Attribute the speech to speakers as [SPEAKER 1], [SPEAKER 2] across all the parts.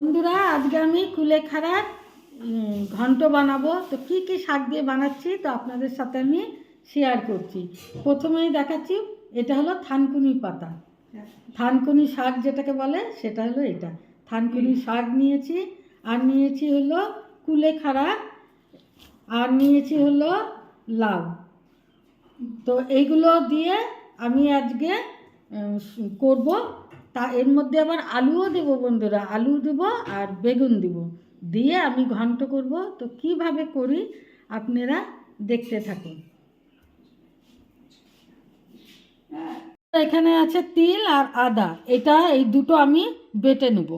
[SPEAKER 1] বন্ধুরা, আজকে আমি কুলেখাড়ার ঘন্ট বানাবো। তো কি কি শাক দিয়ে বানাচ্ছি তো আপনাদের সাথে আমি শেয়ার করছি। প্রথমেই দেখাচ্ছি, এটা হলো থানকুনি পাতা, থানকুনি শাক যেটাকে বলে সেটা হলো এটা। থানকুনি শাক নিয়েছি, আর নিয়েছি হলো কুলেখাড়া, আর নিয়েছি হলো লাউ। তো এইগুলো দিয়ে আমি আজকে করব। তা এর মধ্যে আবার আলুও দেবো বন্ধুরা, আলু দেবো আর বেগুন দেবো, দিয়ে আমি ঘন্ট করব। তো কিভাবে করি আপনারা দেখতে থাকুন। এখানে আছে তিল আর আদা, এই দুটো আমি বেটে নেব।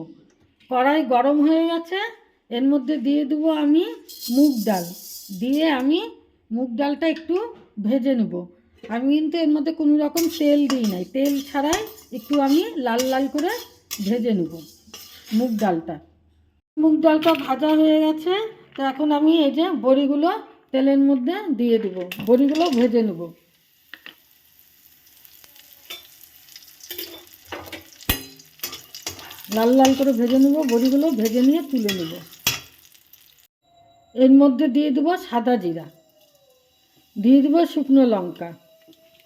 [SPEAKER 1] কড়াই গরম হয়ে গেছে, এর মধ্যে দিয়ে দেবো আমি মুগ ডাল, দিয়ে আমি মুগ ডালটা একটু ভেজে নেব। আমি কিন্তু এর মধ্যে কোনো রকম তেল দিই নাই, তেল ছাড়াই একটু আমি লাল লাল করে ভেজে নেব মুগ ডালটা। মুগ ডালটা ভাজা হয়ে গেছে, তো এখন আমি এই যে বড়িগুলো তেলের মধ্যে দিয়ে দেব, বড়িগুলো ভেজে নেব। লাল লাল করে ভেজে নেব, বড়িগুলো ভেজে নিয়ে তুলে নেব। এর মধ্যে দিয়ে দেবো সাদা জিরা, দিয়ে দেবো শুকনো লঙ্কা,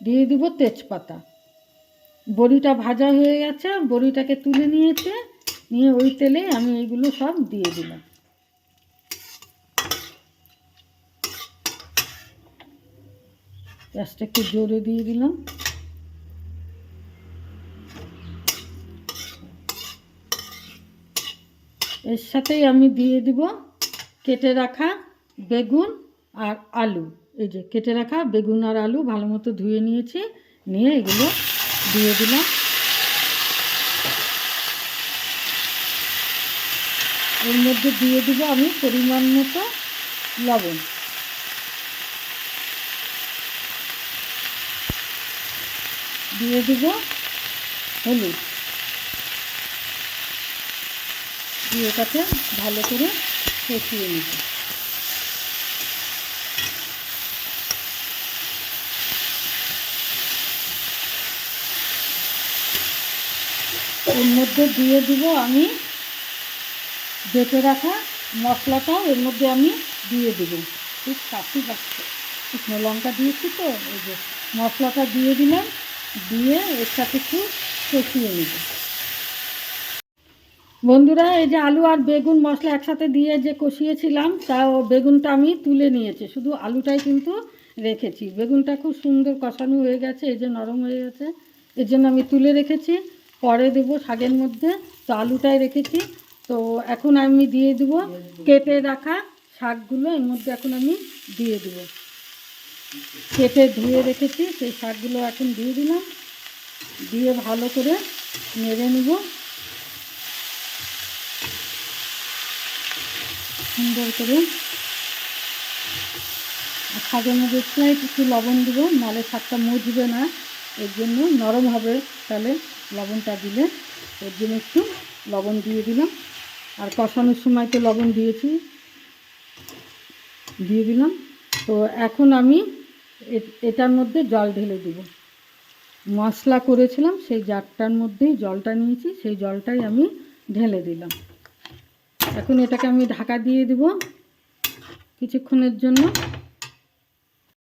[SPEAKER 1] দিয়ে দেবো তেজপাতা। বড়িটা ভাজা হয়ে গেছে, বড়িটাকে তুলে নিয়েছে, নিয়ে ওই তেলে আমি এইগুলো সব দিয়ে দিলাম। গ্যাসটা একটু জোরে দিয়ে দিলাম। এর সাথেই আমি দিয়ে দিব কেটে রাখা বেগুন আর আলু। এই যে কেটে রাখা বেগুন আর আলু ভালো মতো ধুয়ে নিয়েছি, নিয়ে এগুলো দিয়ে দিলাম। এর মধ্যে দিয়ে দিব আমি পরিমাণ মতো লবণ, দিয়ে দিব হলুদ, দিয়ে এটাকে ভালো করে কষিয়ে নিব। এর মধ্যে দিয়ে দিব আমি বেটে রাখা মশলাটা, এর মধ্যে আমি দিয়ে দেব। ঠিক কাশি পাচ্ছে, শুকনো লঙ্কা দিয়েছি তো, এই যে মশলাটা দিয়ে দিলাম, দিয়ে এর সাথে একটু কষিয়ে নেব। বন্ধুরা, এই যে আলু আর বেগুন মশলা একসাথে দিয়ে যে কষিয়েছিলাম, তা বেগুনটা আমি তুলে নিয়েছি, শুধু আলুটাই কিন্তু রেখেছি। বেগুনটা খুব সুন্দর কষানো হয়ে গেছে, এই যে নরম হয়ে গেছে, এর জন্য আমি তুলে রেখেছি। পরে দেব শাকের মধ্যে, তো আলুটাই রেখেছি। তো এখন আমি দিয়ে দেব কেটে রাখা শাকগুলো, এর মধ্যে এখন আমি দিয়ে দেব। কেটে ধুয়ে রেখেছি সেই শাকগুলো এখন দিয়ে দিলাম, দিয়ে ভালো করে নেড়ে নেব। সুন্দর করে শাকের মধ্যে একটু লবণ দেবো, নাহলে শাকটা মজবে না, এর জন্য নরম হবে, তাহলে লবণটা দিলে এর জন্য একটু লবণ দিয়ে দিলাম। আর কষানোর সময় তো লবণ দিয়েছি, দিয়ে দিলাম। তো এখন আমি এটার মধ্যে জল ঢেলে দেব। মশলা করেছিলাম সেই জারটার মধ্যেই জলটা নিয়েছি, সেই জলটাই আমি ঢেলে দিলাম। এখন এটাকে আমি ঢাকা দিয়ে দেব কিছুক্ষণের জন্য।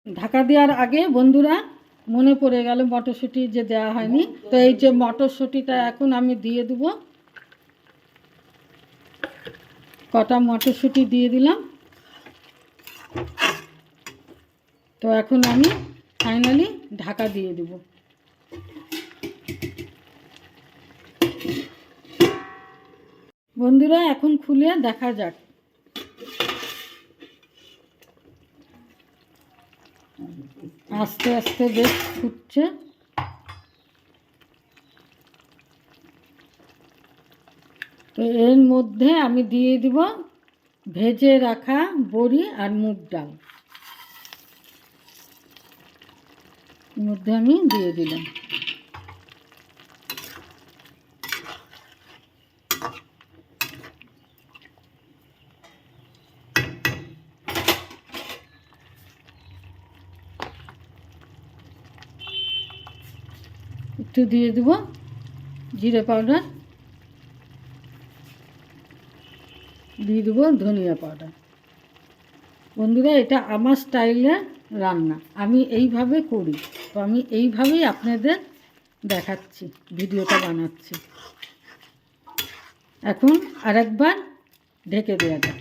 [SPEAKER 1] ঢাকা দেওয়ার আগে বন্ধুরা মনে পড়ে গেল মটরশুঁটি যে দেওয়া হয়নি, তো এই যে মটরশুঁটিটা এখন আমি দিয়ে দেব। কটা মটরশুঁটি দিয়ে দিলাম। তো এখন আমি ফাইনালি ঢাকা দিয়ে দেব। বন্ধুরা, এখন খুলে দেখা যাক। আস্তে আস্তে বেশ ফুটছে। তো এর মধ্যে আমি দিয়ে দিব ভেজে রাখা বড়ি আর মুগ ডাল, এর মধ্যে আমি দিয়ে দিলাম। একটু দিয়ে দেব জিরে পাউডার, দিয়ে দেবো ধনিয়া পাউডার। বন্ধুরা, এটা আমার স্টাইলে রান্না, আমি এইভাবে করি, তো আমি এইভাবেই আপনাদের দেখাচ্ছি, ভিডিওটা বানাচ্ছি। এখন আরেকবার ঢেকে দেওয়া যাক।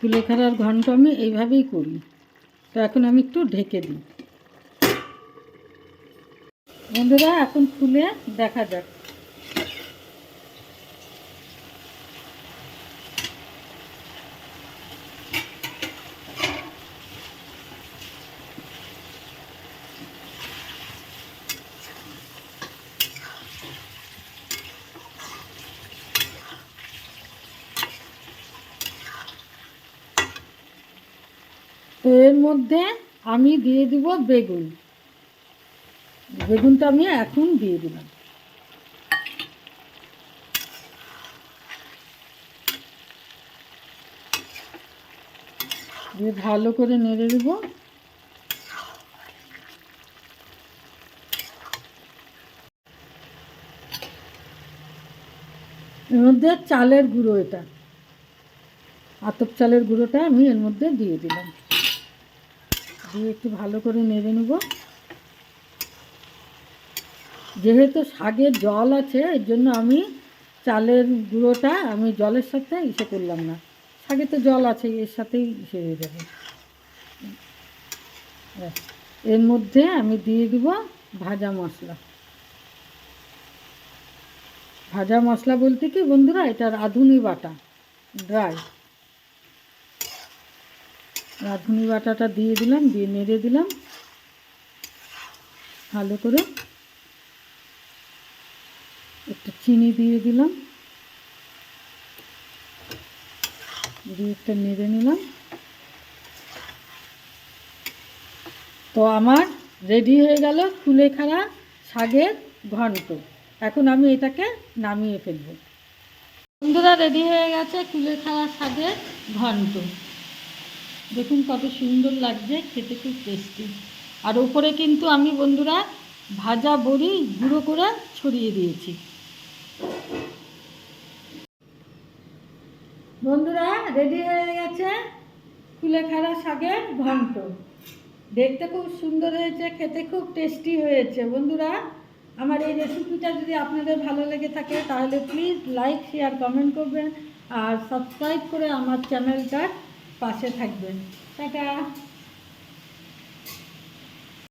[SPEAKER 1] কুলেখাড়ার ঘন্ট আমি এইভাবেই করি, তো এখন আমি একটু ঢেকে দিই। বন্ধুরা, এখন খুলে দেখা যাক। তো এর মধ্যে আমি দিয়ে দিব বেগুন। বেগুনটা আমি এখন দিয়ে দিলাম। দিয়ে ভালো করে নেড়ে দেব। এর মধ্যে চালের গুঁড়ো, এটা আতপ চালের গুঁড়োটা আমি এর মধ্যে দিয়ে দিলাম। দিয়ে একটু ভালো করে নেড়ে নেব। যেহেতু শাকের জল আছে, এর জন্য আমি চালের গুঁড়োটা আমি জলের সাথে ইসে করলাম না, শাকে তো জল আছে, এর সাথেই ইসে হয়ে যাবে। এর মধ্যে আমি দিয়ে দিব ভাজা মশলা। ভাজা মশলা বলতে কি বন্ধুরা, এটা রাঁধুনি বাটা, ড্রাই রাঁধুনি বাটাটা দিয়ে দিলাম, দিয়ে নেড়ে দিলাম ভালো করে। একটু চিনি দিয়ে দিলাম, দিয়ে একটু নেড়ে নিলাম। তো আমার রেডি হয়ে গেল কুলেখাড়া শাকের ঘন্ট। এখন আমি এটাকে নামিয়ে ফেলব। বন্ধুরা, রেডি হয়ে গেছে কুলেখাড়া শাকের ঘন্ট। দেখুন কত সুন্দর লাগছে, খেতে খুব টেস্টি। আর উপরে কিন্তু আমি বন্ধুরা ভাজা বড়ি গুঁড়ো করে ছড়িয়ে দিয়েছি। বন্ধুরা, রেডি হয়ে গেছে কুলেখাড়া শাকের ঘন্ট। দেখতে খুব সুন্দর হয়েছে, খেতে খুব টেস্টি হয়েছে। বন্ধুরা, আমার এই রেসিপিটা যদি আপনাদের ভালো লেগে থাকে তাহলে প্লিজ লাইক, শেয়ার, কমেন্ট করবেন আর সাবস্ক্রাইব করে আমার চ্যানেলটার পাশে থাকবেন। টাটা।